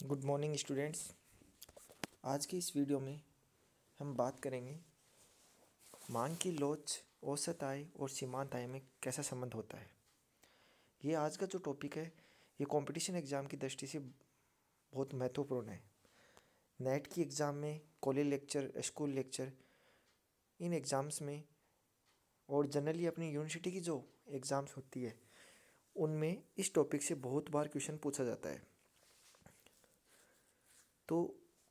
Good morning students. आज की इस वीडियो में हम बात करेंगे मांग की लोच, औसत आय और सीमांत आय में कैसा संबंध होता है। ये आज का जो टॉपिक है ये कंपटीशन एग्ज़ाम की दृष्टि से बहुत महत्वपूर्ण है। नेट की एग्ज़ाम में, कॉलेज लेक्चर, स्कूल लेक्चर, इन एग्ज़ाम्स में और जनरली अपनी यूनिवर्सिटी की जो एग्ज़ाम्स होती है उनमें इस टॉपिक से बहुत बार क्वेश्चन पूछा जाता है। तो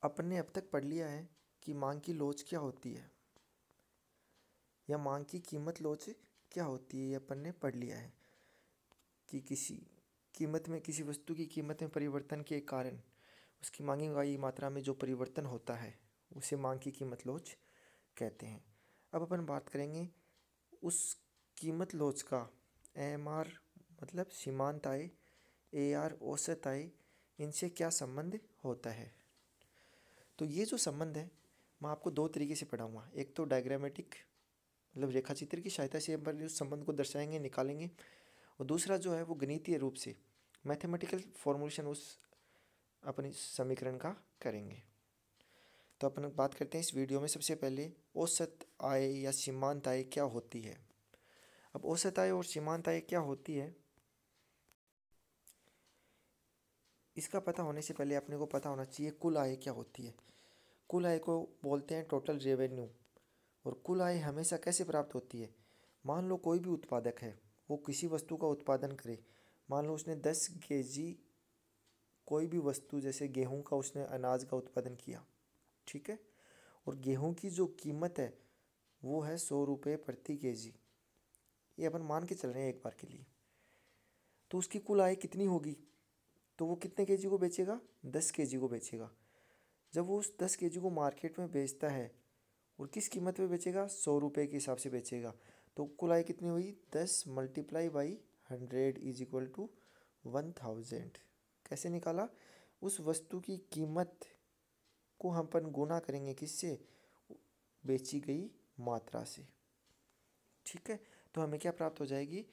अपन ने अब तक पढ़ लिया है कि मांग की लोच क्या होती है या मांग की कीमत लोच क्या होती है। ये अपन ने पढ़ लिया है कि किसी वस्तु की कीमत में परिवर्तन के कारण उसकी मांगी गई मात्रा में जो परिवर्तन होता है उसे मांग की कीमत लोच कहते हैं। अब अपन बात करेंगे उस कीमत लोच का एमआर मतलब सीमांत आय, एआर औसत आय, इनसे क्या संबंध होता है। तो ये जो संबंध है मैं आपको दो तरीके से पढ़ाऊँगा। एक तो डायग्रामेटिक मतलब रेखा चित्र की सहायता से अपन उस संबंध को दर्शाएंगे, निकालेंगे, और दूसरा जो है वो गणितीय रूप से मैथमेटिकल फॉर्मूलेशन उस अपनी समीकरण का करेंगे। तो अपन बात करते हैं इस वीडियो में सबसे पहले औसत आय या सीमांत आय क्या होती है। अब औसत आय और सीमांत आय क्या होती है इसका पता होने से पहले अपने को पता होना चाहिए कुल आय क्या होती है। कुल आय को बोलते हैं टोटल रेवेन्यू। और कुल आय हमेशा कैसे प्राप्त होती है। मान लो कोई भी उत्पादक है, वो किसी वस्तु का उत्पादन करे। मान लो उसने 10 kg कोई भी वस्तु जैसे गेहूं का, उसने अनाज का उत्पादन किया, ठीक है। और गेहूं की जो कीमत है वो है 100 रुपये प्रति केजी। ये अपन मान के चल रहे हैं एक बार के लिए। तो उसकी कुल आय कितनी होगी, तो वो कितने केजी को बेचेगा, 10 kg को बेचेगा। जब वो उस 10 kg को मार्केट में बेचता है और किस कीमत पे बेचेगा, 100 रुपये के हिसाब से बेचेगा। तो कुल आय कितनी हुई, 10 × 100 इज इक्वल टू 1000। कैसे निकाला, उस वस्तु की कीमत को हम अपन गुना करेंगे किससे, बेची गई मात्रा से, ठीक है। तो हमें क्या प्राप्त हो जाएगी,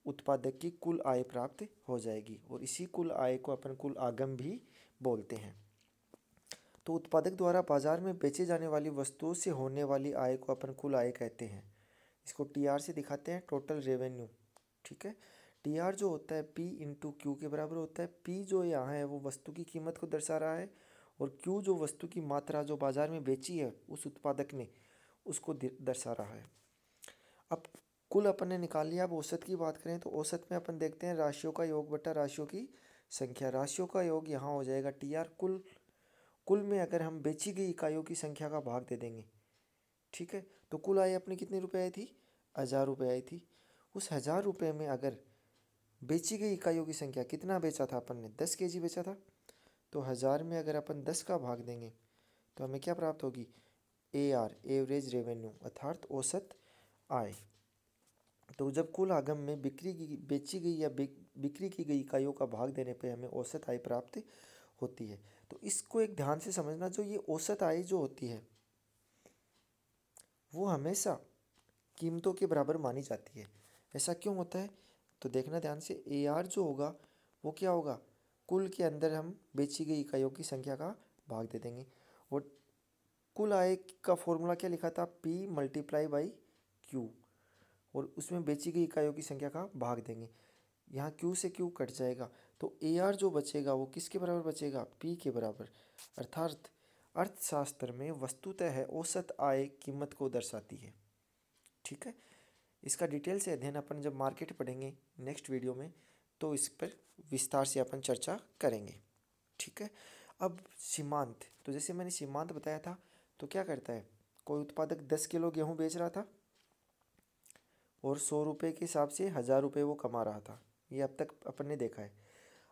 उत्पादक की कुल आय प्राप्त हो जाएगी। और इसी कुल आय को अपन कुल आगम भी बोलते हैं। तो उत्पादक द्वारा बाजार में बेचे जाने वाली वस्तुओं से होने वाली आय को अपन कुल आय कहते हैं। इसको टीआर से दिखाते हैं, टोटल रेवेन्यू, ठीक है। टीआर जो होता है पी इंटू क्यू के बराबर होता है। पी जो यहाँ है वो वस्तु की कीमत को दर्शा रहा है, और क्यू जो वस्तु की मात्रा जो बाजार में बेची है उस उत्पादक ने, उसको दर्शा रहा है। अब कुल अपन ने निकाल लिया। अब औसत की बात करें तो औसत में अपन देखते हैं राशियों का योग बटा राशियों की संख्या। राशियों का योग यहाँ हो जाएगा टीआर। कुल में अगर हम बेची गई इकाइयों की संख्या का भाग दे देंगे, ठीक है। तो कुल आय अपनी कितनी रुपए आई थी, 1000 रुपये आई थी। उस 1000 रुपये में अगर बेची गई इकाइयों की संख्या, कितना बेचा था अपन ने, 10 kg बेचा था। तो 1000 में अगर अपन 10 का भाग देंगे तो हमें क्या प्राप्त होगी, AR एवरेज रेवेन्यू अर्थात औसत आय। तो जब कुल आगम में बेची गई या बिक्री की गई इकाइयों का भाग देने पे हमें औसत आय प्राप्त होती है। तो इसको एक ध्यान से समझना, जो ये औसत आय जो होती है वो हमेशा कीमतों के बराबर मानी जाती है। ऐसा क्यों होता है, तो देखना ध्यान से। AR जो होगा वो क्या होगा, कुल के अंदर हम बेची गई इकाइयों की संख्या का भाग दे देंगे। और कुल आय का फॉर्मूला क्या लिखा था, P × और उसमें बेची गई इकाइयों की संख्या का भाग देंगे। यहाँ Q से Q कट जाएगा, तो AR जो बचेगा वो किसके बराबर बचेगा, P के बराबर। अर्थात अर्थशास्त्र में वस्तुतः है औसत आय कीमत को दर्शाती है, ठीक है। इसका डिटेल से अध्ययन अपन जब मार्केट पढ़ेंगे नेक्स्ट वीडियो में तो इस पर विस्तार से अपन चर्चा करेंगे, ठीक है। अब सीमांत, तो जैसे मैंने सीमांत बताया था, तो क्या करता है, कोई उत्पादक 10 किलो गेहूँ बेच रहा था और 100 रुपये के हिसाब से 1000 रुपये वो कमा रहा था। ये अब तक अपन ने देखा है।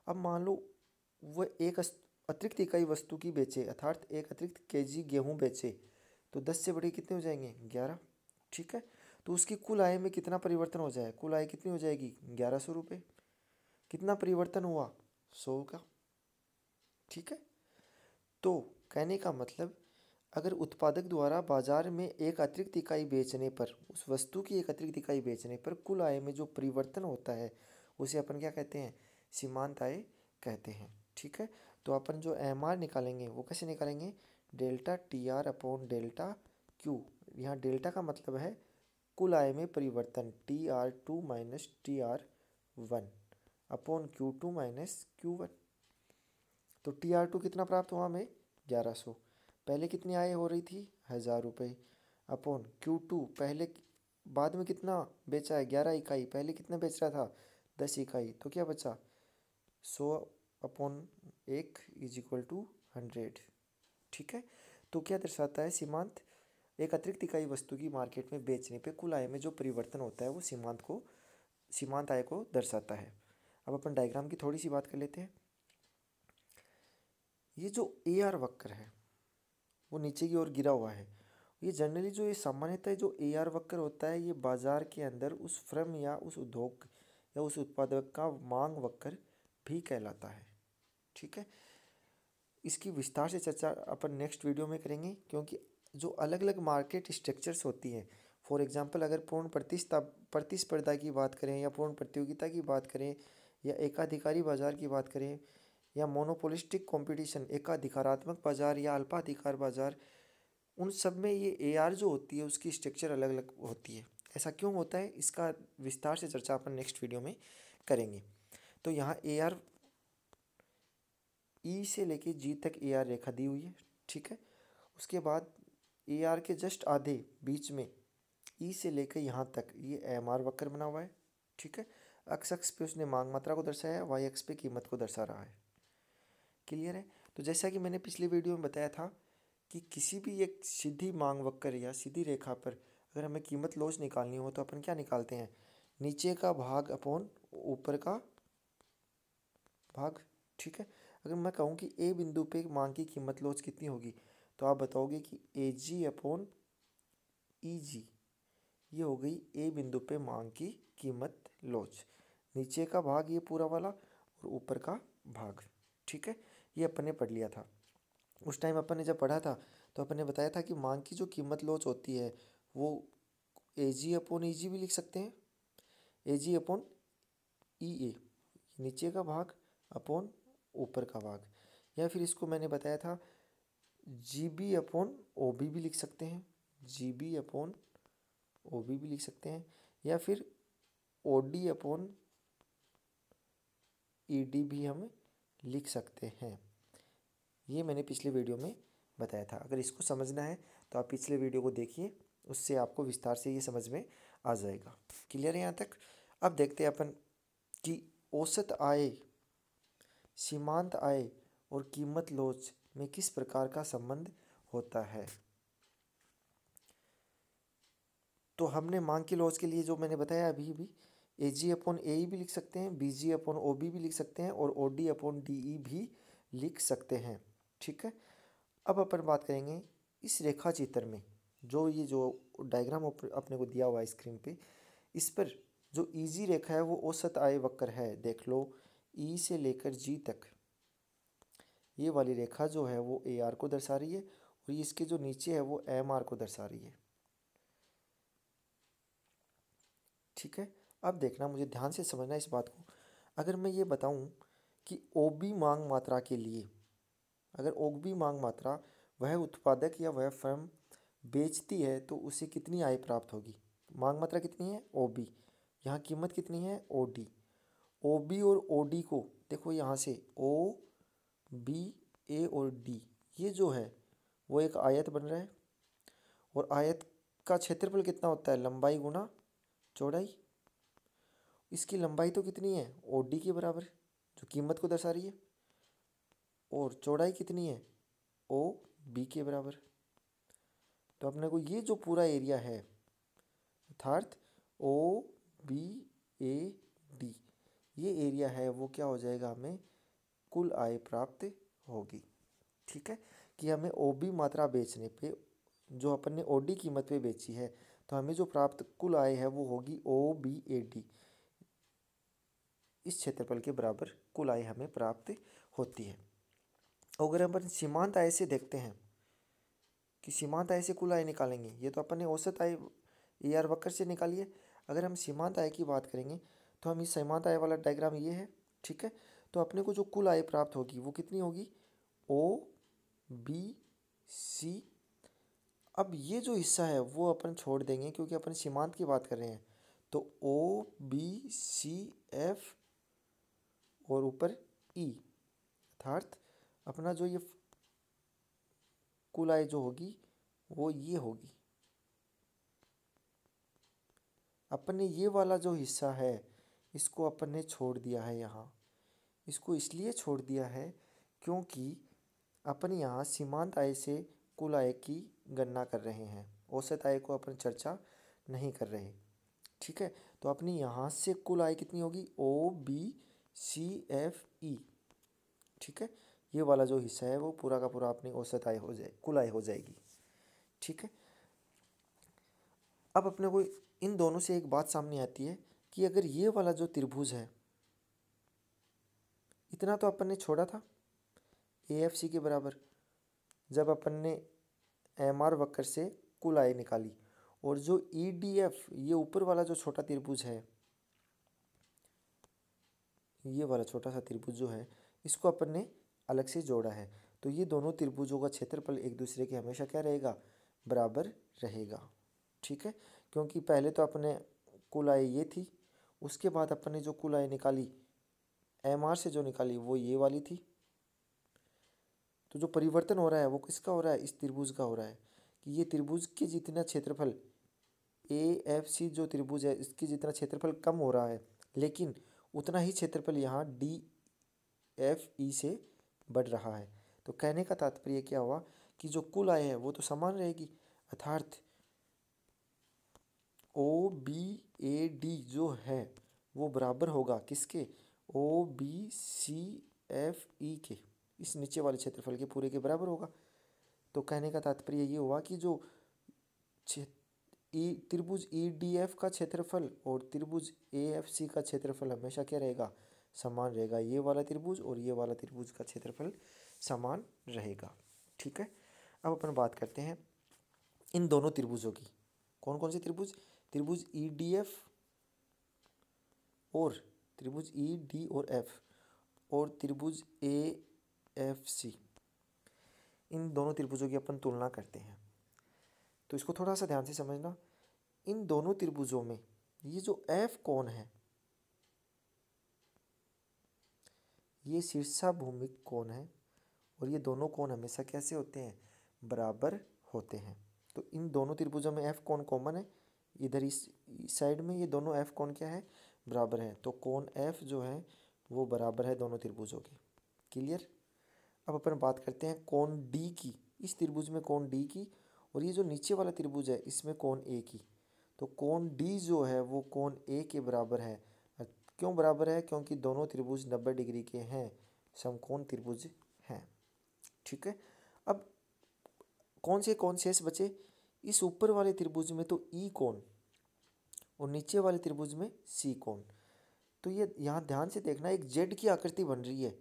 अब मान लो वो एक अतिरिक्त इकाई वस्तु की बेचे, अर्थात एक अतिरिक्त केजी गेहूँ बेचे, तो 10 से बढ़े कितने हो जाएंगे, 11, ठीक है। तो उसकी कुल आय में कितना परिवर्तन हो जाए, कुल आय कितनी हो जाएगी, 1100 रुपये। कितना परिवर्तन हुआ, 100 का, ठीक है। तो कहने का मतलब, अगर उत्पादक द्वारा बाजार में एक अतिरिक्त इकाई बेचने पर, उस वस्तु की एक अतिरिक्त इकाई बेचने पर कुल आय में जो परिवर्तन होता है उसे अपन क्या कहते हैं, सीमांत आय कहते हैं, ठीक है। तो अपन जो एम आर निकालेंगे वो कैसे निकालेंगे, delta T R upon delta Q. यहाँ डेल्टा का मतलब है कुल आय में परिवर्तन, T R two minus T R one upon Q two minus Q one. तो टी आर टू कितना प्राप्त हुआ हमें, 1100। पहले कितनी आय हो रही थी, 1000 रुपये, अपॉन क्यू टू पहले बाद में कितना बेचा है, 11 इकाई, पहले कितना बेच रहा था, 10 इकाई, तो क्या बचा, 100/1 = 100। ठीक है। तो क्या दर्शाता है सीमांत, एक अतिरिक्त इकाई वस्तु की मार्केट में बेचने पे कुल आय में जो परिवर्तन होता है वो सीमांत आय को दर्शाता है। अब अपन डायग्राम की थोड़ी सी बात कर लेते हैं। ये जो ए आर वक्र है वो नीचे की ओर गिरा हुआ है। ये जनरली जो ये सामान्यतः जो ए आर वक्र होता है ये बाजार के अंदर उस फर्म या उस उद्योग या उस उत्पादक का मांग वक्र भी कहलाता है। ठीक है। इसकी विस्तार से चर्चा अपन नेक्स्ट वीडियो में करेंगे, क्योंकि जो अलग अलग मार्केट स्ट्रक्चर्स होती हैं, फॉर एग्जांपल अगर पूर्ण प्रतिस्पर्धा की बात करें या पूर्ण प्रतियोगिता की बात करें या एकाधिकारी बाजार की बात करें या मोनोपोलिस्टिक कंपटीशन एकाधिकारात्मक बाजार या अल्पाधिकार बाजार, उन सब में ये ए आर जो होती है उसकी स्ट्रक्चर अलग अलग होती है। ऐसा क्यों होता है इसका विस्तार से चर्चा अपन नेक्स्ट वीडियो में करेंगे। तो यहाँ ए आर ई से लेके जी तक ए आर रेखा दी हुई है। ठीक है। उसके बाद ए आर के जस्ट आधे बीच में ई से लेकर यहाँ तक ये एम आर वक्र बना हुआ है। ठीक है। एक्स अक्ष पे उसने मांग मात्रा को दर्शाया है, वाई अक्ष पे कीमत को दर्शा रहा है। क्लियर है। तो जैसा कि मैंने पिछले वीडियो में बताया था कि किसी भी एक सीधी मांग वक्र या सीधी रेखा पर अगर हमें कीमत लॉस निकालनी हो तो अपन क्या निकालते हैं, नीचे का भाग अपॉन ऊपर का भाग। ठीक है। अगर मैं कहूँ कि ए बिंदु पे मांग की कीमत लॉस कितनी होगी तो आप बताओगे कि ए जी अपॉन ई जी, ये हो गई ए बिंदु पे मांग की कीमत लॉस। नीचे का भाग ये पूरा वाला और ऊपर का भाग। ठीक है। ये अपन ने पढ़ लिया था। उस टाइम अपन ने जब पढ़ा था तो अपन ने बताया था कि मांग की जो कीमत लॉस होती है वो ए जी अपॉन ई जी भी लिख सकते हैं, ए जी अपॉन ई ए, नीचे का भाग अपॉन ऊपर का भाग, या फिर इसको मैंने बताया था G B upon O B भी लिख सकते हैं, G B upon O B भी लिख सकते हैं, या फिर O D upon E D भी हम लिख सकते हैं। ये मैंने पिछले वीडियो में बताया था। अगर इसको समझना है तो आप पिछले वीडियो को देखिए, उससे आपको विस्तार से ये समझ में आ जाएगा। क्लियर है यहाँ तक। अब देखते हैं अपन कि औसत आय, सीमांत आय और कीमत लॉस में किस प्रकार का संबंध होता है। तो हमने मांग की लॉस के लिए जो मैंने बताया अभी भी, ए जी अपॉन ए ई भी लिख सकते हैं, B G upon O B भी लिख सकते हैं और O D upon D E भी लिख सकते हैं। ठीक है। अब अपन बात करेंगे इस रेखा चित्र में, ये जो डायग्राम अपने को दिया हुआ है स्क्रीन पे, इस पर जो ईजी रेखा है वो औसत आय वक्र है। देख लो ई से लेकर जी तक ये वाली रेखा जो है वो ए आर को दर्शा रही है और इसके जो नीचे है वो एम आर को दर्शा रही है। ठीक है। अब देखना, मुझे ध्यान से समझना इस बात को। अगर मैं ये बताऊं कि ओ बी मांग मात्रा के लिए, अगर ओ बी मांग मात्रा वह उत्पादक या वह फर्म बेचती है तो उसे कितनी आय प्राप्त होगी। मांग मात्रा कितनी है, ओ बी, यहाँ कीमत कितनी है, ओ डी। ओ बी और ओ डी को देखो, यहाँ से ओ बी ए और डी ये जो है वो एक आयत बन रहा है और आयत का क्षेत्रफल कितना होता है, लंबाई गुना चौड़ाई। इसकी लंबाई तो कितनी है, ओ डी के बराबर जो कीमत को दर्शा रही है, और चौड़ाई कितनी है, ओ बी के बराबर। तो अपने को ये जो पूरा एरिया है अर्थात ओ बी ए डी ये एरिया है वो क्या हो जाएगा, हमें कुल आय प्राप्त होगी। ठीक है। कि हमें ओ बी मात्रा बेचने पे जो अपन ने ओ डी कीमत पे बेची है तो हमें जो प्राप्त कुल आय है वो होगी ओ बी ए डी, इस क्षेत्रफल के बराबर कुल आय हमें प्राप्त होती है। अगर अपन सीमांत आय से देखते हैं कि सीमांत आय से कुल आय निकालेंगे, ये तो अपन ने औसत आय ए आर वक्र से निकाली है। अगर हम सीमांत आय की बात करेंगे तो हम इस सीमांत आय वाला डायग्राम ये है। ठीक है। तो अपने को जो कुल आय प्राप्त होगी वो कितनी होगी, ओ बी सी। अब ये जो हिस्सा है वो अपन छोड़ देंगे क्योंकि अपन सीमांत की बात कर रहे हैं। तो ओ बी सी एफ और ऊपर ई, अर्थात अपना जो ये कुल आय जो होगी वो ये होगी। अपन ने ये वाला जो हिस्सा है इसको अपन ने छोड़ दिया है यहाँ। इसको इसलिए छोड़ दिया है क्योंकि अपन यहाँ सीमांत आय से कुल आय की गणना कर रहे हैं, औसत आय को अपन चर्चा नहीं कर रहे। ठीक है, तो अपनी यहाँ से कुल आय कितनी होगी, ओ बी सी एफ ई। ठीक है, ये वाला जो हिस्सा है वो पूरा का पूरा अपनी औसत आय हो जाए, कुल आय हो जाएगी। ठीक है, अब अपने को इन दोनों से एक बात सामने आती है कि अगर ये वाला जो त्रिभुज है, इतना तो अपन ने छोड़ा था ए एफ सी के बराबर, जब अपन ने एम आर वक्र से कुल आय निकाली, और जो ई डी एफ ये ऊपर वाला जो छोटा त्रिभुज है, ये वाला छोटा सा त्रिभुज जो है इसको अपन ने अलग से जोड़ा है। तो ये दोनों त्रिभुजों का क्षेत्रफल एक दूसरे के हमेशा क्या रहेगा, बराबर रहेगा। ठीक है, क्योंकि पहले तो अपने कुल आय ये थी, उसके बाद अपन ने जो कुल आय निकाली एम आर से जो निकाली वो ये वाली थी। तो जो परिवर्तन हो रहा है वो किसका हो रहा है, इस त्रिभुज का हो रहा है कि ये त्रिभुज के जितना क्षेत्रफल ए एफ सी जो त्रिभुज है इसके जितना क्षेत्रफल कम हो रहा है, लेकिन उतना ही क्षेत्रफल यहाँ डी एफ ई से बढ़ रहा है। तो कहने का तात्पर्य क्या हुआ कि जो कुल आय है वो तो समान रहेगी, अर्थात ओ बी ए डी जो है वो बराबर होगा किसके, ओ बी सी एफ ई के, इस नीचे वाले क्षेत्रफल के पूरे के बराबर होगा। तो कहने का तात्पर्य ये हुआ कि जो त्रिभुज ई डी एफ का क्षेत्रफल और त्रिभुज ए एफ सी का क्षेत्रफल हमेशा क्या रहेगा, समान रहेगा। ये वाला त्रिभुज और ये वाला त्रिभुज का क्षेत्रफल समान रहेगा। ठीक है, अब अपन बात करते हैं इन दोनों त्रिभुजों की। कौन कौन से त्रिभुज, त्रिभुज ई डी एफ और त्रिभुज ई डी और एफ और त्रिभुज ए एफ सी, इन दोनों त्रिभुजों की अपन तुलना करते हैं। तो इसको थोड़ा सा ध्यान से समझना। इन दोनों त्रिभुजों में ये जो एफ कोण है ये शीर्षाभूमिक कोण है, और ये दोनों कोण हमेशा कैसे होते हैं, बराबर होते हैं। तो इन दोनों त्रिभुजों में एफ कोण कॉमन है, इधर इस साइड में ये दोनों एफ कोण क्या है, बराबर है। तो कोण एफ जो है वो बराबर है दोनों त्रिभुजों के। क्लियर। अब अपन बात करते हैं कोण डी की, इस त्रिभुज में कोण डी की, और ये जो नीचे वाला त्रिभुज है इसमें कोण ए की। तो कोण डी जो है वो कोण ए के बराबर है। क्यों बराबर है, क्योंकि दोनों त्रिभुज 90 डिग्री के हैं, समकोण त्रिभुज हैं। ठीक है, अब कौन से कोण शेष बचे, इस ऊपर वाले त्रिभुज में तो ई कोण और नीचे वाले त्रिभुज में सी कोण। तो ये यहाँ ध्यान से देखना, एक जेड की आकृति बन रही है,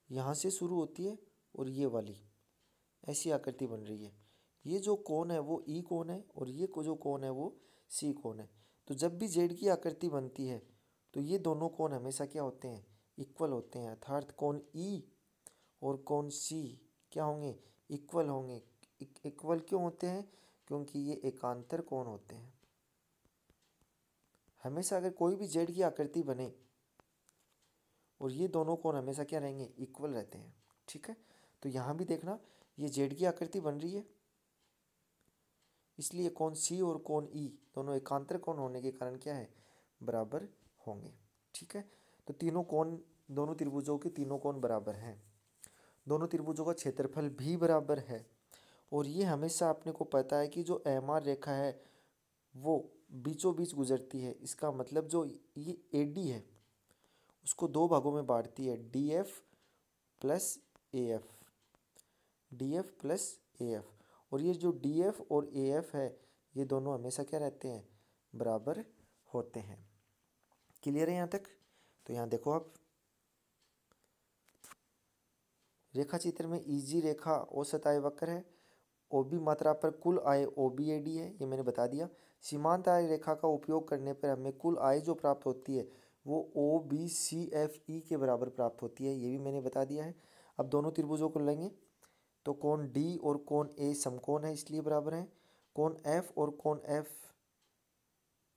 यहाँ से शुरू होती है और ये वाली ऐसी आकृति बन रही है। ये जो कोण है वो ई कोण है और ये जो कोण है वो सी कोण है। तो जब भी जेड की आकृति बनती है तो ये दोनों कोण हमेशा क्या होते हैं, इक्वल होते हैं, अर्थात कोण ई और कोण सी क्या होंगे, इक्वल होंगे। इक्वल क्यों होते हैं, क्योंकि ये एकांतर कोण होते हैं। हमेशा अगर कोई भी जेड की आकृति बने और ये दोनों कोण हमेशा क्या रहेंगे, इक्वल रहते हैं। ठीक है, तो यहाँ भी देखना ये जेड की आकृति बन रही है, इसलिए कोण सी और कोण ई दोनों एकांतर कोण होने के कारण क्या है, बराबर होंगे। ठीक है, तो तीनों कोण, दोनों त्रिभुजों के तीनों कोण बराबर हैं, दोनों त्रिभुजों का क्षेत्रफल भी बराबर है। और ये हमेशा अपने को पता है कि जो एम आर रेखा है वो बीचों बीच गुजरती है। इसका मतलब जो ये ए डी है उसको दो भागों में बांटती है, D F plus A F, D F plus A F. और ये जो डी एफ और ए एफ है ये दोनों हमेशा क्या रहते हैं, बराबर होते हैं। क्लियर है यहाँ तक। तो यहाँ देखो आप रेखा चित्र में ईजी रेखा औसत आय वक्र है, ओबी मात्रा पर कुल आय ओबी एडी है, ये मैंने बता दिया। सीमांत आय रेखा का उपयोग करने पर हमें कुल आय जो प्राप्त होती है वो ओ बी सी एफ ई के बराबर प्राप्त होती है, ये भी मैंने बता दिया है। अब दोनों त्रिभुजों को लेंगे तो कोण डी और कोण ए समकोण है इसलिए बराबर है। कोण एफ और कोण एफ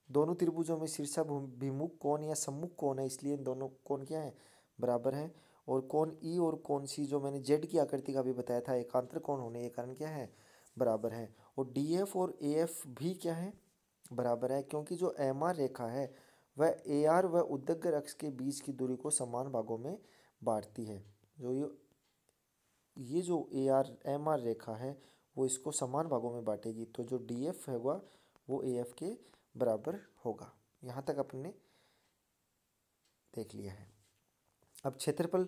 दोनों त्रिभुजों में शीर्षाभिमुख कोण या सम्मुख कोण है इसलिए इन दोनों कोण क्या है, बराबर है। और कोण ई और कोण सी जो मैंने जेड की आकृति का भी बताया था एकांतर कोण होने के कारण क्या है, बराबर है। और डी एफ और ए एफ भी क्या है, बराबर है, क्योंकि जो एम आर रेखा है वह ए आर व उद्दगल अक्ष के बीच की दूरी को समान भागों में बांटती है। जो ये जो ए आर एम आर रेखा है वो इसको समान भागों में बांटेगी, तो जो डी एफ है वो ए एफ के बराबर होगा। यहाँ तक अपने देख लिया है। अब क्षेत्रफल,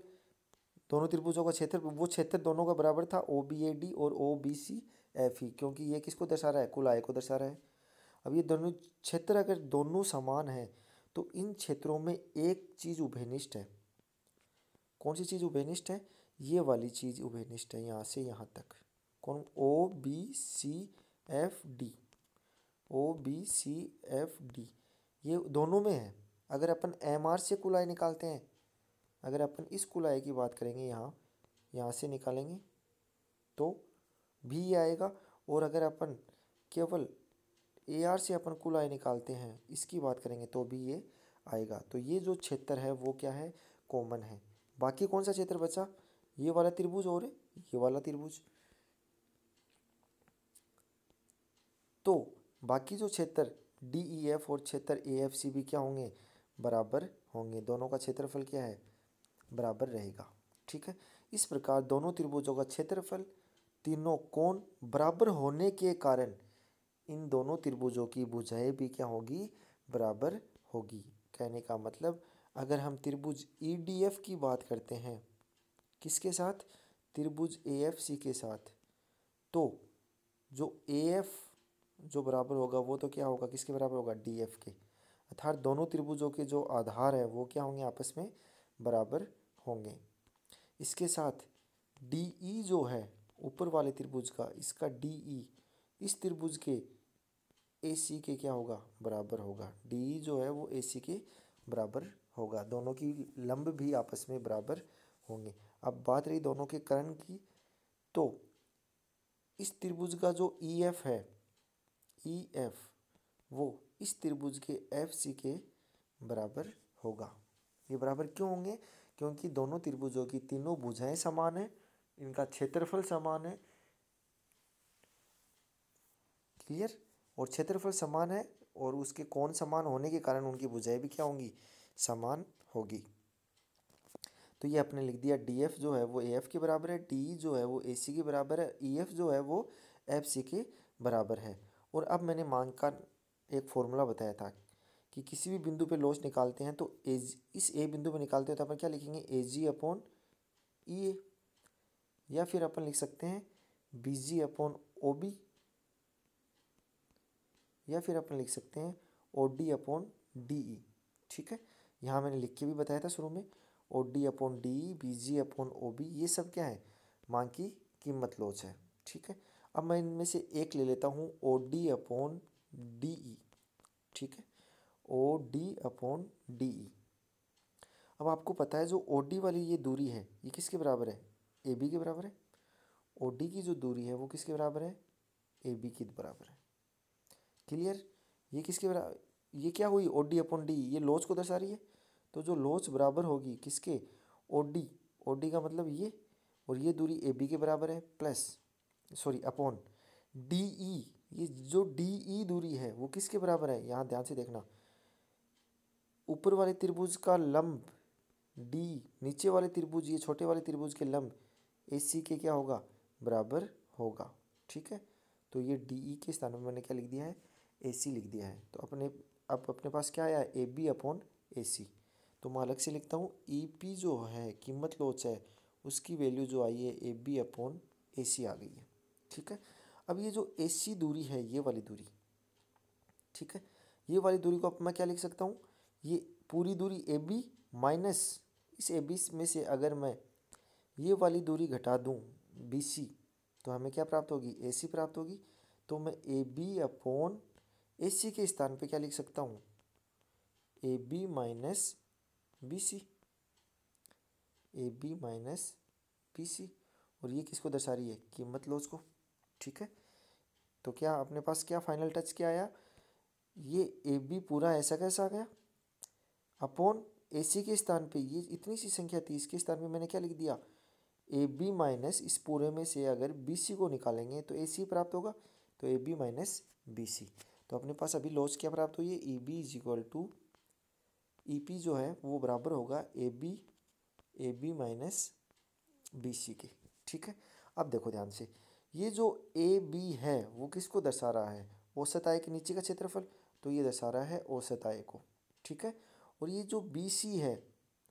दोनों त्रिभुजों का क्षेत्र, वो क्षेत्र दोनों का बराबर था ओ बी ए डी और ओ बी सी एफ ई, क्योंकि ये किसको दर्शा रहा है, कुल आय को दर्शा रहा है। अब ये दोनों क्षेत्र अगर दोनों समान है तो इन क्षेत्रों में एक चीज़ उभयनिष्ठ है। कौन सी चीज़ उभयनिष्ठ है, ये वाली चीज़ उभयनिष्ठ है, यहाँ से यहाँ तक। कौन, O B C F D, O B C F D ये दोनों में है। अगर अपन एम आर से कुल आय निकालते हैं, अगर अपन इस कुल आय की बात करेंगे यहाँ से निकालेंगे तो भी ये आएगा। और अगर अपन केवल ए आर से अपन कुल आय निकालते हैं इसकी बात करेंगे तो भी ये आएगा। तो ये जो क्षेत्र है वो क्या है, कॉमन है। बाकी कौन सा क्षेत्र बचा, ये वाला त्रिभुज और ये वाला त्रिभुज। तो बाकी जो क्षेत्र डी ई एफ और क्षेत्र ए एफ सी भी क्या होंगे, बराबर होंगे। दोनों का क्षेत्रफल क्या है, बराबर रहेगा। ठीक है, इस प्रकार दोनों त्रिभुजों का क्षेत्रफल तीनों कोण बराबर होने के कारण इन दोनों त्रिभुजों की भुजाएं भी क्या होगी, बराबर होगी। कहने का मतलब अगर हम त्रिभुज ई डी एफ की बात करते हैं किसके साथ, त्रिभुज ए एफ सी के साथ, तो जो ए एफ जो बराबर होगा वो तो क्या होगा, किसके बराबर होगा, डी एफ के। अर्थात दोनों त्रिभुजों के जो आधार है वो क्या होंगे, आपस में बराबर होंगे। इसके साथ डी ई जो है ऊपर वाले त्रिभुज का, इसका डी ई इस त्रिभुज के ए सी के क्या होगा, बराबर होगा। डी ई जो है वो ए सी के बराबर होगा। दोनों की लंब भी आपस में बराबर होंगे। अब बात रही दोनों के कर्ण की, तो इस त्रिभुज का जो ई एफ है, ई एफ वो इस त्रिभुज के एफ सी के बराबर होगा। ये बराबर क्यों होंगे, क्योंकि दोनों त्रिभुजों की तीनों भुजाएं समान है, इनका क्षेत्रफल समान है। क्लियर, और क्षेत्रफल समान है और उसके कोण समान होने के कारण उनकी भुजाएं भी क्या होंगी, समान होगी। तो ये आपने लिख दिया डी एफ जो है वो ए एफ के बराबर है, डी जो है वो ए सी के बराबर है, ई एफ जो है वो एफ सी के बराबर है। और अब मैंने मान का एक फॉर्मूला बताया था कि किसी भी बिंदु पे लॉस निकालते हैं तो इस ए बिंदु पे निकालते हैं तो अपन क्या लिखेंगे, ए जी अपॉन ई ए, या फिर अपन लिख सकते हैं B G upon O B, या फिर अपन लिख सकते हैं O D upon D E. ठीक है, यहाँ मैंने लिख के भी बताया था शुरू में, O D upon D E, B G upon O B, ये सब क्या है, मान की कीमत लॉस है। ठीक है, अब मैं इनमें से एक ले लेता हूँ, O D upon D E. ठीक है, O D upon D E. अब आपको पता है जो ओ डी वाली ये दूरी है ये किसके बराबर है, ए बी के बराबर है। ओ डी की जो दूरी है वो किसके बराबर है, ए बी के बराबर है। क्लियर, ये किसके बराबर, ये क्या हुई, ओ डी अपॉन डी, ये लॉस को दर्शा रही है। तो जो लॉस बराबर होगी किसके, ओ डी का मतलब ये, और ये दूरी ए बी के बराबर है, प्लस सॉरी अपॉन डी ई, ये जो डी ई दूरी है वो किसके बराबर है, यहाँ ध्यान से देखना, ऊपर वाले त्रिभुज का लंब डी, नीचे वाले त्रिभुज, ये छोटे वाले त्रिभुज के लंब ए सी के क्या होगा, बराबर होगा। ठीक है, तो ये डी ई के स्थान में मैंने क्या लिख दिया है, ए सी लिख दिया है। तो अब अपने पास क्या आया, ए बी अपॉन ए सी। तो मैं अलग से लिखता हूँ, ई पी जो है कीमत लॉस है उसकी वैल्यू जो आई है ए बी अपॉन ए सी आ गई है। ठीक है, अब ये जो ए सी दूरी है ये वाली दूरी, ठीक है, ये वाली दूरी को अब मैं क्या लिख सकता हूँ, ये पूरी दूरी ए बी माइनस इस ए बी में से अगर मैं ये वाली दूरी घटा दूँ बी सी, तो हमें क्या प्राप्त होगी, ए सी प्राप्त होगी। तो मैं ए बी अपॉन ए सी के स्थान पे क्या लिख सकता हूँ, A B minus B C, A B minus B C. और ये किसको दर्शा रही है? कीमत लॉस को। ठीक है, तो क्या अपने पास क्या फाइनल टच क्या आया? ये ए बी पूरा ऐसा कैसा आ गया अपॉन ए सी के स्थान पे, ये इतनी सी संख्या थी, इसके स्थान पे मैंने क्या लिख दिया? ए बी माइनस इस पूरे में से अगर बी सी को निकालेंगे तो ए सी प्राप्त होगा, तो A B minus B C. तो अपने पास अभी लॉस क्या प्राप्त हुई है? E B is equal to E P जो है वो बराबर होगा A B minus B C के। ठीक है, अब देखो ध्यान से, ये जो ए बी है वो किसको दर्शा रहा है? औसत आय के नीचे का क्षेत्रफल, तो ये दर्शा रहा है औसत आय को। ठीक है, और ये जो बी सी है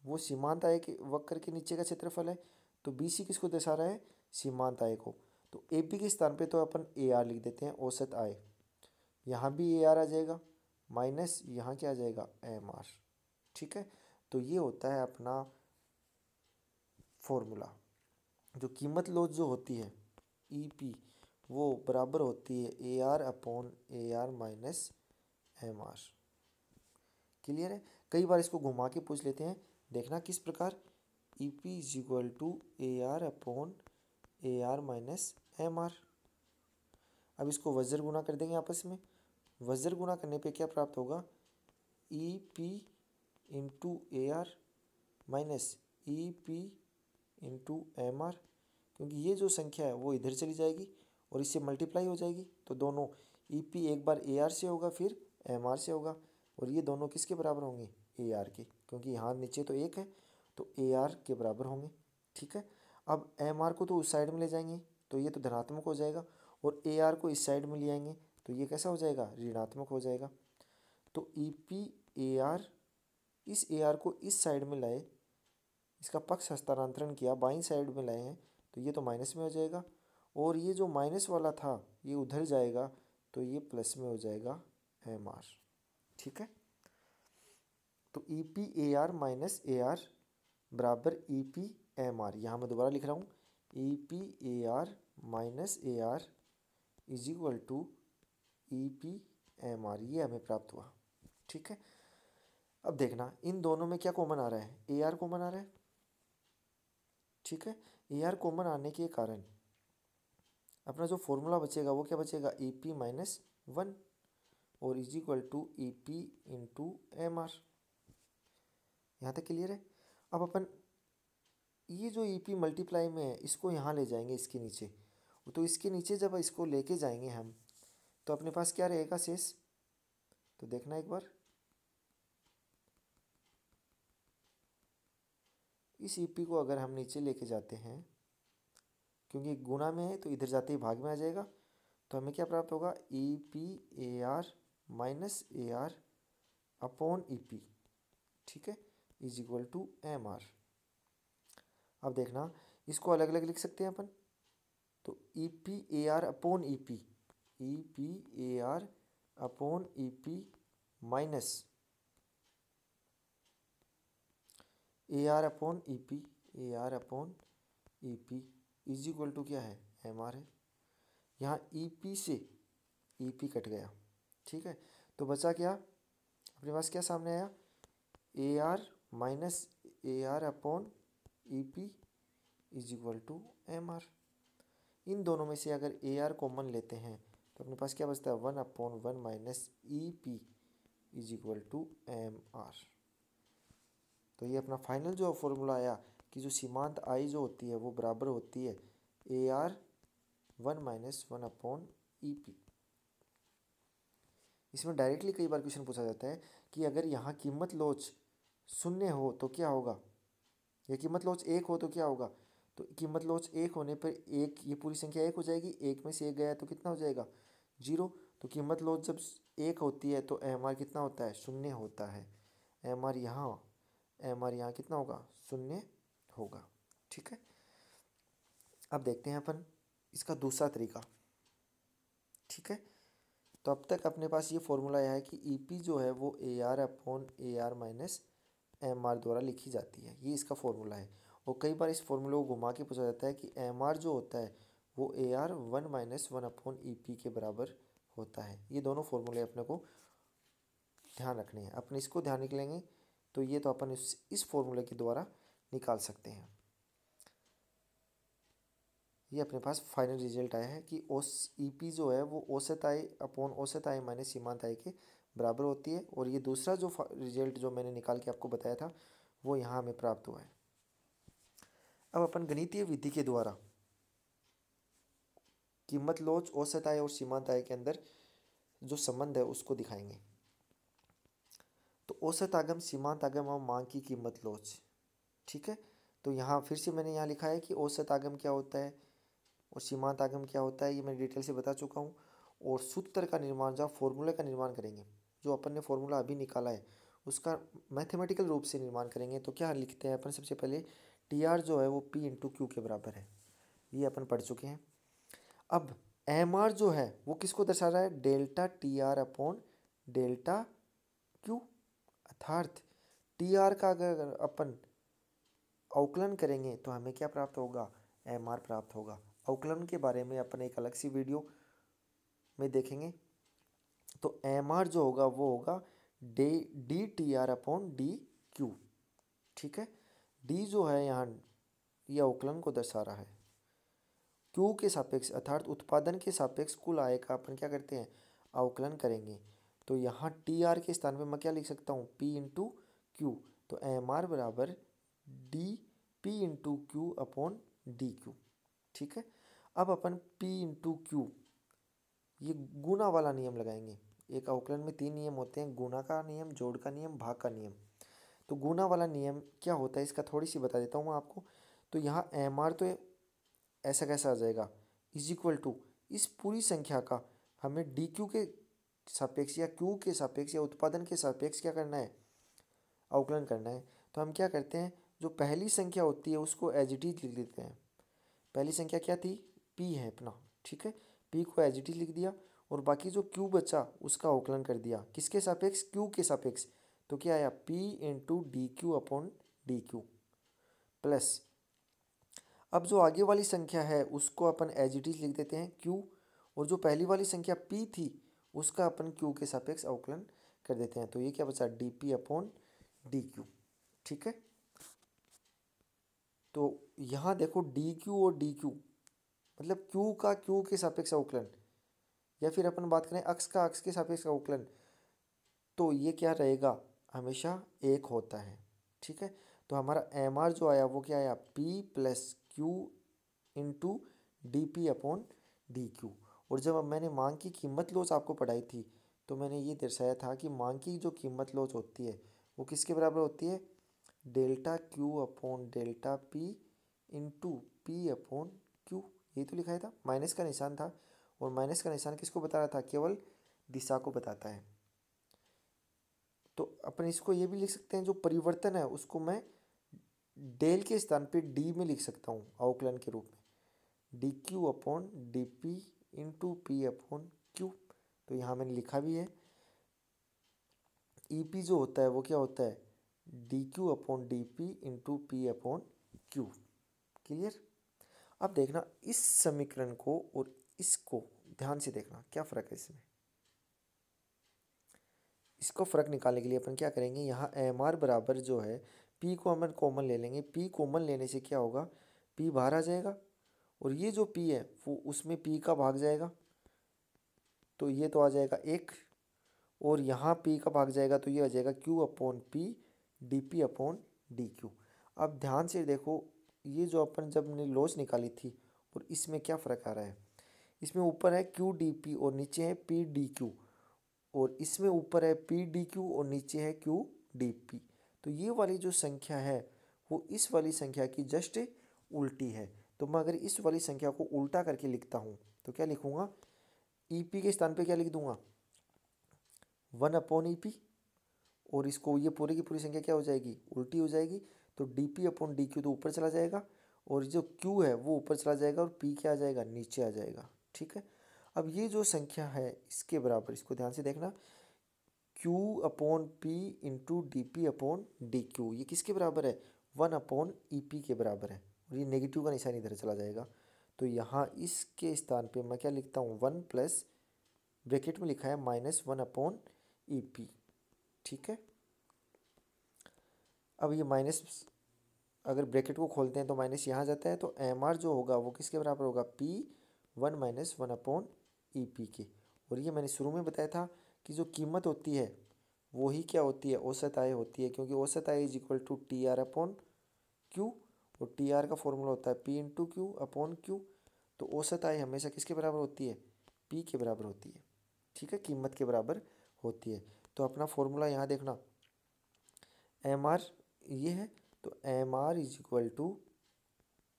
वो सीमांत आय के वक्र के नीचे का क्षेत्रफल है, तो बी सी किसको दर्शा रहा है? सीमांत आय को। तो ए पी के स्थान पे तो अपन ए आर लिख देते हैं, औसत आय। यहाँ भी ए आर आ जाएगा, माइनस यहाँ क्या आ जाएगा? M R. ठीक है, तो ये होता है अपना फॉर्मूला। जो कीमत लॉस जो होती है ई पी, वो बराबर होती है A R upon A R minus M R. Clear है? कई बार इसको घुमा के पूछ लेते हैं, देखना किस प्रकार। E P is equal to A R upon A R minus M R. अब इसको वज्र गुना कर देंगे आपस में। वज्र गुना करने पे क्या प्राप्त होगा? E P into A R minus E P into M R, क्योंकि ये जो संख्या है वो इधर चली जाएगी और इससे मल्टीप्लाई हो जाएगी, तो दोनों ई पी एक बार ए आर से होगा फिर एम आर से होगा, और ये दोनों किसके बराबर होंगे? ए आर के, क्योंकि यहाँ नीचे तो एक है तो ए आर के बराबर होंगे। ठीक है, अब एम आर को तो उस साइड में ले जाएंगे तो ये तो धनात्मक हो जाएगा, और ए आर को इस साइड में ले आएंगे तो ये कैसा हो जाएगा? ऋणात्मक हो जाएगा। तो ई पी ए आर, इस ए आर को इस साइड में लाए, इसका पक्ष हस्तांतरण किया, बाईं साइड में लाए हैं तो ये तो माइनस में हो जाएगा, और ये जो माइनस वाला था ये उधर जाएगा तो ये प्लस में हो जाएगा एम आर। ठीक है, तो E P A R minus A are बराबर ई पी एम आर। यहाँ मैं दोबारा लिख रहा हूँ, E P A R minus A R is equal to E P M R, ये हमें प्राप्त हुआ। ठीक है, अब देखना इन दोनों में क्या कॉमन आ रहा है? ए आर कॉमन आ रहा है। ठीक है, ए आर कॉमन आने के कारण अपना जो फॉर्मूला बचेगा वो क्या बचेगा? ई पी माइनस वन और is equal to E P into M R. यहाँ तक क्लियर है? अब अपन ये जो ई पी मल्टीप्लाई में है इसको यहाँ ले जाएंगे इसके नीचे, तो इसके नीचे जब इसको लेके जाएंगे हम तो अपने पास क्या रहेगा शेष? तो देखना एक बार, इस ई पी को अगर हम नीचे लेके जाते हैं, क्योंकि गुणा में है तो इधर जाते ही भाग में आ जाएगा, तो हमें क्या प्राप्त होगा? E P A R minus A R upon E P. ठीक है, is equal to M R. अब देखना इसको अलग अलग लिख सकते हैं अपन, तो E P A R upon E P, E P A R upon E P minus A R upon E P, A R upon E P is equal to क्या है? एम आर है। यहाँ ई पी से E P cut गया। ठीक है, तो बचा क्या अपने पास? क्या सामने आया? A R minus A R upon E P is equal to M R. इन दोनों में से अगर ए आर कॉमन लेते हैं तो अपने पास क्या बचता है? One upon one minus E P is equal to M R. तो ये अपना फाइनल जो फॉर्मूला आया कि जो सीमांत आई जो होती है वो बराबर होती है A are one minus one upon E P. इसमें डायरेक्टली कई बार क्वेश्चन पूछा जाता है कि अगर यहाँ कीमत लॉस शून्य हो तो क्या होगा, या कीमत लॉस एक हो तो क्या होगा? तो कीमत लॉस एक होने पर एक, ये पूरी संख्या एक हो जाएगी, एक में से एक गया तो कितना हो जाएगा? जीरो। तो कीमत लॉस जब एक होती है तो एम आर कितना होता है? शून्य होता है। एम आर यहाँ कितना होगा? शून्य होगा। ठीक है, अब देखते हैं अपन इसका दूसरा तरीका। ठीक है, तो अब तक अपने पास ये फॉर्मूला आया है कि ई पी जो है वो A R upon A R minus M R द्वारा लिखी जाती है, ये इसका फॉर्मूला है। और कई बार इस फॉर्मूले को घुमा के पूछा जाता है कि एम आर जो होता है वो A are one minus one upon E P के बराबर होता है। ये दोनों फॉर्मूले अपने को ध्यान रखने हैं। अपने इसको ध्यान रख लेंगे तो ये तो अपन इस फॉर्मूले के द्वारा निकाल सकते हैं। ये अपने पास फाइनल रिजल्ट आया है कि ईपी जो है वो औसत आय अपॉन औसत आय माइनस सीमांत आय के बराबर होती है। और ये दूसरा जो रिजल्ट जो मैंने निकाल के आपको बताया था वो यहाँ हमें प्राप्त हुआ है। अब अपन गणितीय विधि के द्वारा कीमत लोच औसत आय और सीमांत आय के अंदर जो संबंध है उसको दिखाएंगे। तो औसत आगम, सीमांत आगम और मांग की कीमत लोच, ठीक है। तो यहाँ फिर से मैंने यहाँ लिखा है कि औसत आगम क्या होता है और सीमांत आगम क्या होता है, ये मैं डिटेल से बता चुका हूँ। और सूत्र का निर्माण, जहाँ फॉर्मूले का निर्माण करेंगे, जो अपन ने फॉर्मूला अभी निकाला है उसका मैथमेटिकल रूप से निर्माण करेंगे। तो क्या लिखते हैं अपन, सबसे पहले टी आर जो है वो पी इंटू क्यू के बराबर है, ये अपन पढ़ चुके हैं। अब एम आर जो है वो किसको दर्शा रहा है, delta T R upon delta Q. अर्थात टी आर का अगर अपन अवकलन करेंगे तो हमें क्या प्राप्त होगा, एम आर प्राप्त होगा। अवकलन के बारे में अपन एक अलग सी वीडियो में देखेंगे। तो एम आर जो होगा वो होगा D T R upon D Q, ठीक है। डी जो है यहाँ ये अवकलन को दर्शा रहा है, क्यू के सापेक्ष अर्थात उत्पादन के सापेक्ष कुल आय का अपन क्या करते हैं, अवकलन करेंगे। तो यहाँ टी आर के स्थान पे मैं क्या लिख सकता हूँ, पी इंटू क्यू। तो एम आर बराबर D P into Q upon D Q, ठीक है। अब अपन पी इंटू क्यू ये गुणा वाला नियम लगाएंगे। एक अवकलन में 3 नियम होते हैं, गुणा का नियम, जोड़ का नियम, भाग का नियम। तो गुणा वाला नियम क्या होता है इसका थोड़ी सी बता देता हूँ मैं आपको। तो यहाँ एम आर तो ऐसा कैसा आ जाएगा, इज इक्वल टू इस पूरी संख्या का हमें डी क्यू के सापेक्ष या क्यू के सापेक्ष या उत्पादन के सापेक्ष क्या करना है, अवकलन करना है। तो हम क्या करते हैं, जो पहली संख्या होती है उसको एज इट इज लिख देते हैं। पहली संख्या क्या थी, पी है अपना, ठीक है। पी को एज इट इज लिख दिया और बाकी जो क्यू बचा उसका अवकलन कर दिया, किसके सापेक्ष, क्यू के सापेक्ष। तो क्या आया, P into D Q upon D Q plus, अब जो आगे वाली संख्या है उसको अपन एज इट इज लिख देते हैं क्यू, और जो पहली वाली संख्या पी थी उसका अपन क्यू के सापेक्ष अवकलन कर देते हैं। तो ये क्या बचा, D P upon D Q, ठीक है। तो यहाँ देखो डी क्यू और डी क्यू मतलब क्यू का क्यू के सापेक्ष अवकलन, या फिर अपन बात करें अक्ष का अक्ष के सापेक्ष अवकलन, तो ये क्या रहेगा, हमेशा एक होता है, ठीक है। तो हमारा एम आर जो आया वो क्या आया, P plus Q into D P upon D Q. और जब मैंने मांग की कीमत लोच आपको पढ़ाई थी तो मैंने ये दर्शाया था कि मांग की जो कीमत लोच होती है वो किसके बराबर होती है, delta Q upon delta P into P upon Q. यही तो लिखाया था, माइनस का निशान था, और माइनस का निशान किसको बता रहा था, केवल दिशा को बताता है। तो अपन इसको ये भी लिख सकते हैं, जो परिवर्तन है उसको मैं डेल के स्थान पे डी में लिख सकता हूँ अवकलन के रूप में, D Q upon D P into P upon Q. तो यहाँ मैंने लिखा भी है, ई पी जो होता है वो क्या होता है, D Q upon D P into P upon Q. Clear. अब देखना इस समीकरण को और इसको ध्यान से देखना, क्या फ़र्क है इसमें। इसको फ़र्क निकालने के लिए अपन क्या करेंगे, यहाँ एम आर बराबर जो है पी को अपन कॉमन ले लेंगे। पी कॉमन लेने से क्या होगा, पी बाहर आ जाएगा और ये जो पी है वो उसमें पी का भाग जाएगा, तो ये तो आ जाएगा 1, और यहाँ पी का भाग जाएगा तो ये आ जाएगा Q upon P D P upon D Q. अब ध्यान से देखो, ये जो अपन जब ने लॉस निकाली थी और इसमें क्या फ़र्क आ रहा है, इसमें ऊपर है क्यू डी पी और नीचे है पी डी क्यू, और इसमें ऊपर है पी डी क्यू और नीचे है क्यू डी पी। तो ये वाली जो संख्या है वो इस वाली संख्या की जस्ट उल्टी है। तो मैं अगर इस वाली संख्या को उल्टा करके लिखता हूँ तो क्या लिखूँगा, ई पी के स्थान पे क्या लिख दूंगा, 1 अपॉन ई पी, और इसको ये पूरी की पूरी संख्या क्या हो जाएगी, उल्टी हो जाएगी। तो D P upon D Q तो ऊपर चला जाएगा और जो क्यू है वो ऊपर चला जाएगा और पी क्या आ जाएगा, नीचे आ जाएगा, ठीक है। अब ये जो संख्या है इसके बराबर, इसको ध्यान से देखना, Q upon P into D P upon D Q, ये किसके बराबर है, 1 अपॉन ई पी के बराबर है, और ये नेगेटिव का निशान इधर चला जाएगा। तो यहाँ इसके स्थान पे मैं क्या लिखता हूँ, 1 प्लस ब्रैकेट में लिखा है -1 अपॉन ई पी, ठीक है। अब ये माइनस, अगर ब्रैकेट को खोलते हैं तो माइनस यहाँ जाता है, तो एम आर जो होगा वो किसके बराबर होगा, P1 - 1/EP के। और ये मैंने शुरू में बताया था कि जो कीमत होती है वो ही क्या होती है, औसत आय होती है, क्योंकि औसत आय = TR/Q, और TR का फॉर्मूला होता है P × Q/Q। तो औसत आय हमेशा किसके बराबर होती है, P के बराबर होती है, ठीक है, कीमत के बराबर होती है। तो अपना फॉर्मूला यहाँ देखना, एम आर ये है, तो एम आर =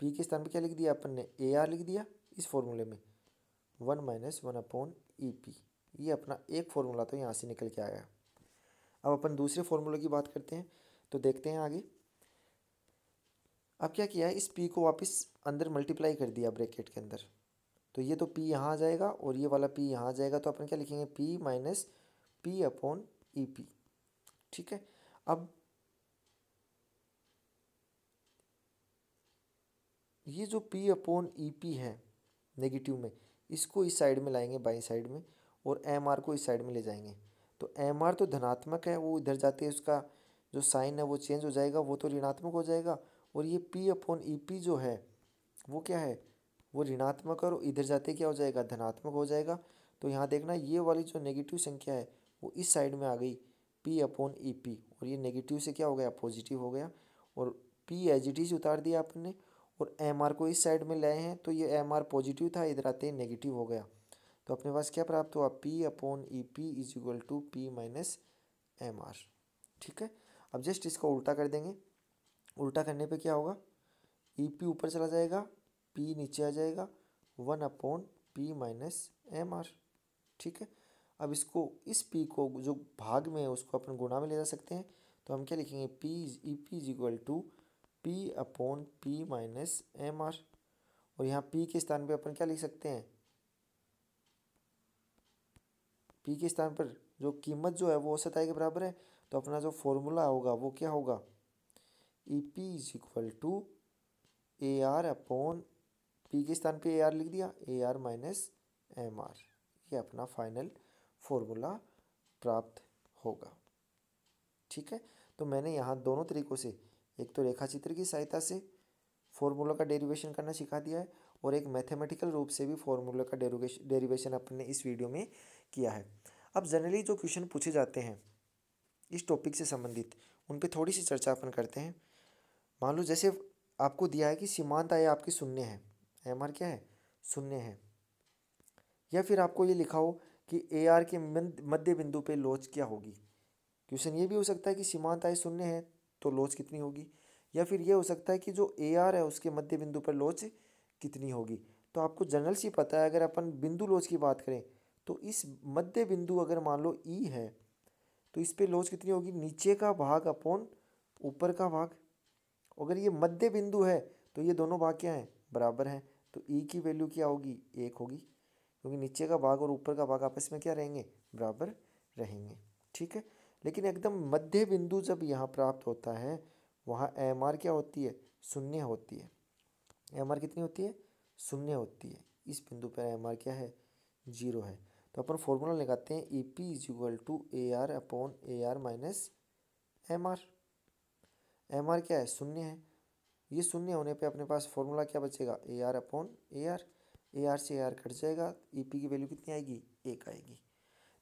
P के स्थान पे क्या लिख दिया अपन ने, AR लिख दिया इस फॉर्मूले में, 1 - 1/EP। ये अपना एक फॉर्मूला तो यहाँ से निकल के आया। अब अपन दूसरे फॉर्मूले की बात करते हैं, तो देखते हैं आगे। अब क्या किया है, इस P को वापस अंदर मल्टीप्लाई कर दिया ब्रैकेट के अंदर, तो ये तो P यहाँ आ जाएगा और ये वाला P यहाँ आ जाएगा, तो अपन क्या लिखेंगे, P - P/EP, ठीक है। अब ये जो P/EP है नेगेटिव में, इसको इस साइड में लाएंगे बाई साइड में, और MR को इस साइड में ले जाएंगे। तो MR तो धनात्मक है, वो इधर जाते हैं उसका जो साइन है वो चेंज हो जाएगा, वो तो ऋणात्मक हो जाएगा। और ये P/EP जो है वो क्या है, वो ऋणात्मक, और इधर जाते क्या हो जाएगा, धनात्मक हो जाएगा। तो यहाँ देखना, ये वाली जो नेगेटिव संख्या है वो इस साइड में आ गई, P/EP, और ये नेगेटिव से क्या हो गया, पॉजिटिव हो गया। और P एज इट इज उतार दिया अपन ने, और MR को इस साइड में लाए हैं, तो ये MR पॉजिटिव था, इधर आते ही नेगेटिव हो गया। तो अपने पास क्या प्राप्त हुआ, P/EP = P - MR, ठीक है। अब जस्ट इसको उल्टा कर देंगे, उल्टा करने पे क्या होगा, EP ऊपर चला जाएगा, P नीचे आ जाएगा, 1/P - MR, ठीक है। अब इसको, इस P को जो भाग में है उसको अपन गुणा में ले जा सकते हैं, तो हम क्या लिखेंगे, EP = P/P - MR। और यहाँ P के स्थान पे अपन क्या लिख सकते हैं, P के स्थान पर जो कीमत जो है वो औसत आय के बराबर है, तो अपना जो फॉर्मूला होगा वो क्या होगा, EP = AR/, P के स्थान पे AR लिख दिया, AR - MR। ये अपना फाइनल फॉर्मूला प्राप्त होगा, ठीक है। तो मैंने यहाँ दोनों तरीक़ों से, एक तो रेखा चित्र की सहायता से फॉर्मूला का डेरिवेशन करना सिखा दिया है, और एक मैथमेटिकल रूप से भी फॉर्मूला का डेरिवेशन अपने इस वीडियो में किया है। अब जनरली जो क्वेश्चन पूछे जाते हैं इस टॉपिक से संबंधित, उन पे थोड़ी सी चर्चा अपन करते हैं। मान लो जैसे आपको दिया है कि सीमांत आय आपकी शून्य है, MR क्या है, शून्य है, या फिर आपको ये लिखा हो कि AR के मध्य बिंदु पे लोच क्या होगी। क्वेश्चन ये भी हो सकता है कि सीमांत आय शून्य है तो लोच कितनी होगी, या फिर ये हो सकता है कि जो AR है उसके मध्य बिंदु पर लोच कितनी होगी। तो आपको जनरल सी पता है, अगर अपन बिंदु लोच की बात करें तो इस मध्य बिंदु अगर मान लो E है, तो इस पे लोच कितनी होगी, नीचे का भाग अपॉन ऊपर का भाग। अगर ये मध्य बिंदु है तो ये दोनों भाग क्या हैं, बराबर हैं, तो E की वैल्यू क्या होगी, 1 होगी, क्योंकि नीचे का भाग और ऊपर का भाग आपस में क्या रहेंगे, बराबर रहेंगे, ठीक है। लेकिन एकदम मध्य बिंदु जब यहाँ प्राप्त होता है, वहाँ MR क्या होती है, शून्य होती है। MR कितनी होती है, शून्य होती है। इस बिंदु पर MR क्या है, 0 है। तो अपन फॉर्मूला लगाते हैं, EP = AR/AR - MR। MR क्या है, शून्य है, ये शून्य होने पे अपने पास फॉर्मूला क्या बचेगा, AR/AR। AR से AR कट जाएगा, EP की वैल्यू कितनी आएगी, 1 आएगी।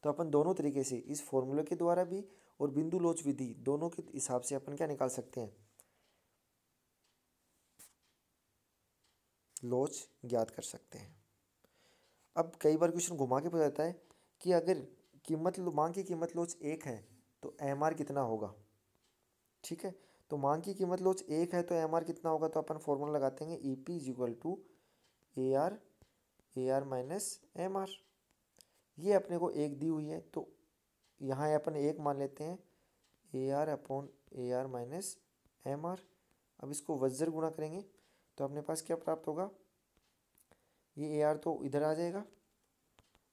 तो अपन दोनों तरीके से इस फॉर्मूले के द्वारा भी और बिंदु लोच विधि दोनों के हिसाब से अपन क्या निकाल सकते हैं, लोच ज्ञात कर सकते हैं। अब कई बार क्वेश्चन घुमा के पूछा जाता है कि अगर मांग की कीमत लोच 1 है तो MR कितना होगा, ठीक है। तो मांग की कीमत लोच 1 है तो MR कितना होगा, तो अपन फॉर्मूला लगाते हैं, EP = AR/AR - MR। ये अपने को 1 दी हुई है, तो यहाँ अपन 1 मान लेते हैं, AR/AR - MR। अब इसको वज्र गुणा करेंगे तो अपने पास क्या प्राप्त होगा, ये AR तो इधर आ जाएगा,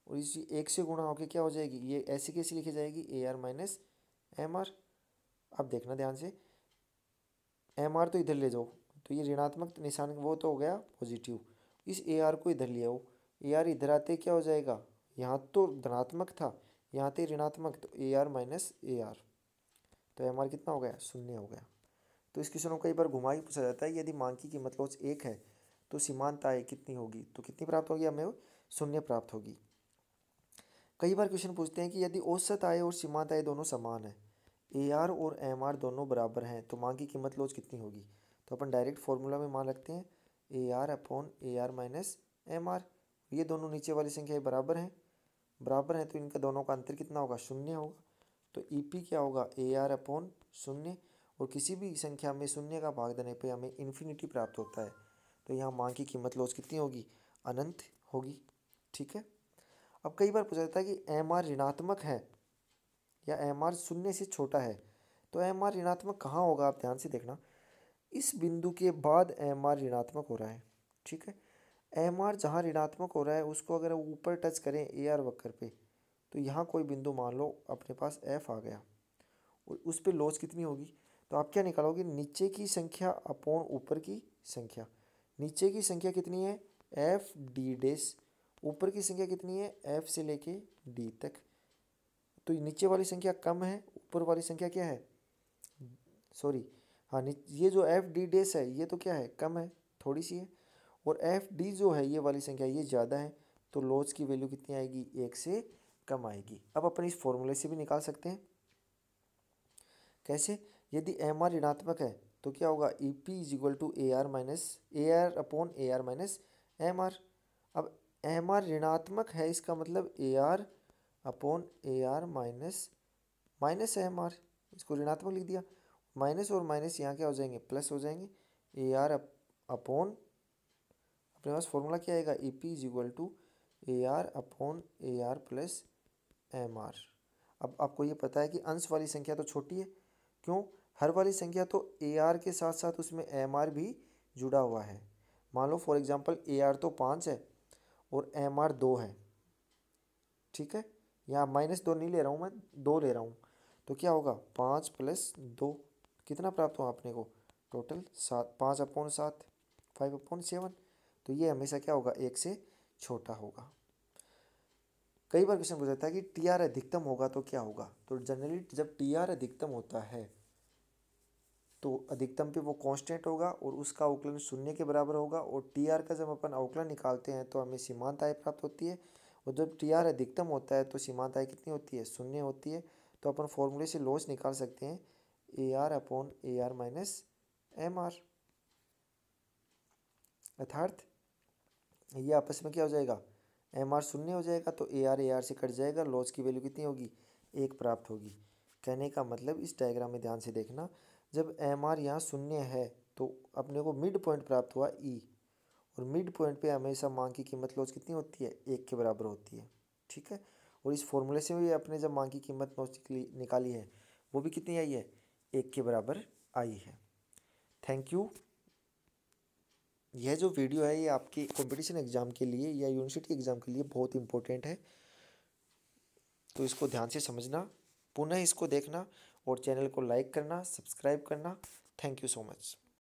और इसी 1 से गुणा होके क्या हो जाएगी, ये ऐसी कैसी लिखी जाएगी, AR - MR। अब देखना ध्यान से, MR तो इधर ले जाओ, तो ये ऋणात्मक निशान वो तो हो गया पॉजिटिव, इस AR को इधर ले आओ, AR इधर आते क्या हो जाएगा, यहाँ तो धनात्मक था, यहाँ आते ऋणात्मक, तो AR - AR, तो MR कितना हो गया, शून्य हो गया। तो इस क्वेश्चन को कई बार घुमा के पूछा जाता है, यदि मांग की कीमत लॉस 1 है तो सीमांत आय कितनी होगी, तो कितनी प्राप्त होगी, हमें 0 प्राप्त होगी। कई बार क्वेश्चन पूछते हैं कि यदि औसत आय और सीमांत आय दोनों समान है, AR और MR दोनों बराबर हैं, तो मांग की कीमत लॉस कितनी होगी। तो अपन डायरेक्ट फॉर्मूला में मान रखते हैं AR upon AR minus MR। ये दोनों नीचे वाली संख्याएं बराबर हैं, तो इनका दोनों का अंतर कितना होगा, 0 होगा। तो EP क्या होगा, AR अपॉन 0, और किसी भी संख्या में 0 का भाग देने पे हमें इन्फिनिटी प्राप्त होता है। तो यहाँ मांग की कीमत लॉस कितनी होगी, अनंत होगी। ठीक है। अब कई बार पूछा जाता है कि MR ऋणात्मक है या MR 0 से छोटा है, तो MR ऋणात्मक कहाँ होगा, आप ध्यान से देखना। इस बिंदु के बाद MR ऋणात्मक हो रहा है। ठीक है। MR जहाँ ऋणात्मक हो रहा है उसको अगर ऊपर टच करें AR वक्र पे, तो यहाँ कोई बिंदु मान लो अपने पास F आ गया, और उस पर लॉस कितनी होगी। तो आप क्या निकालोगे, नीचे की संख्या अपॉन ऊपर की संख्या। नीचे की संख्या कितनी है, FD', ऊपर की संख्या कितनी है, F से लेके D तक। तो नीचे वाली संख्या कम है, ऊपर वाली संख्या क्या है, सॉरी, हाँ, ये जो FD' है ये तो क्या है, कम है, थोड़ी सी है। और FD जो है ये वाली संख्या ये ज़्यादा है, तो लॉस की वैल्यू कितनी आएगी, 1 से कम आएगी। अब अपन इस फॉर्मूले से भी निकाल सकते हैं। कैसे, यदि MR ऋणात्मक है तो क्या होगा, EP is equal to AR upon AR minus MR। अब MR ऋणात्मक है, इसका मतलब AR upon AR minus MR, इसको ऋणात्मक लिख दिया। माइनस और माइनस यहाँ क्या हो जाएंगे, प्लस हो जाएंगे। AR अपॉन, अपने पास फॉर्मूला क्या आएगा, EP is equal to AR upon AR plus MR। अब आपको ये पता है कि अंश वाली संख्या तो छोटी है, क्यों, हर वाली संख्या तो AR के साथ साथ उसमें MR भी जुड़ा हुआ है। मान लो फॉर एग्जांपल AR तो 5 है और MR 2 है। ठीक है, यहाँ -2 नहीं ले रहा हूँ मैं, 2 ले रहा हूँ। तो क्या होगा, 5 + 2 कितना प्राप्त हुआ अपने को, टोटल 7, 5/7, 5/7। तो ये हमेशा क्या होगा, 1 से छोटा होगा। कई बार क्वेश्चन पूछा जाता है कि TR अधिकतम होगा तो क्या होगा। तो जनरली जब TR अधिकतम होता है तो अधिकतम पे वो कांस्टेंट होगा और उसका अवकलन 0 के बराबर होगा। और TR का जब अपन अवकलन निकालते हैं तो हमें सीमांत आय प्राप्त होती है। और जब TR अधिकतम होता है तो सीमांत आय कितनी होती है, 0 होती है। तो अपन फॉर्मूले से लॉस निकाल सकते हैं, AR upon AR minus MR। अर्थात ये आपस में क्या हो जाएगा, MR 0 हो जाएगा तो AR से कट जाएगा, लॉस की वैल्यू कितनी होगी, 1 प्राप्त होगी। कहने का मतलब इस डायग्राम में ध्यान से देखना, जब MR यहाँ 0 है तो अपने को मिड पॉइंट प्राप्त हुआ E, और मिड पॉइंट पे हमेशा मांग की कीमत लॉस कितनी होती है, 1 के बराबर होती है। ठीक है। और इस फॉर्मूले से भी अपने जब मांग की कीमत लॉस निकाली है वो भी कितनी आई है, 1 के बराबर आई है। Thank you. यह जो वीडियो है ये आपके कंपटीशन एग्ज़ाम के लिए या यूनिवर्सिटी एग्ज़ाम के लिए बहुत इंपॉर्टेंट है, तो इसको ध्यान से समझना, पुनः इसको देखना और चैनल को लाइक करना, सब्सक्राइब करना। Thank you so much.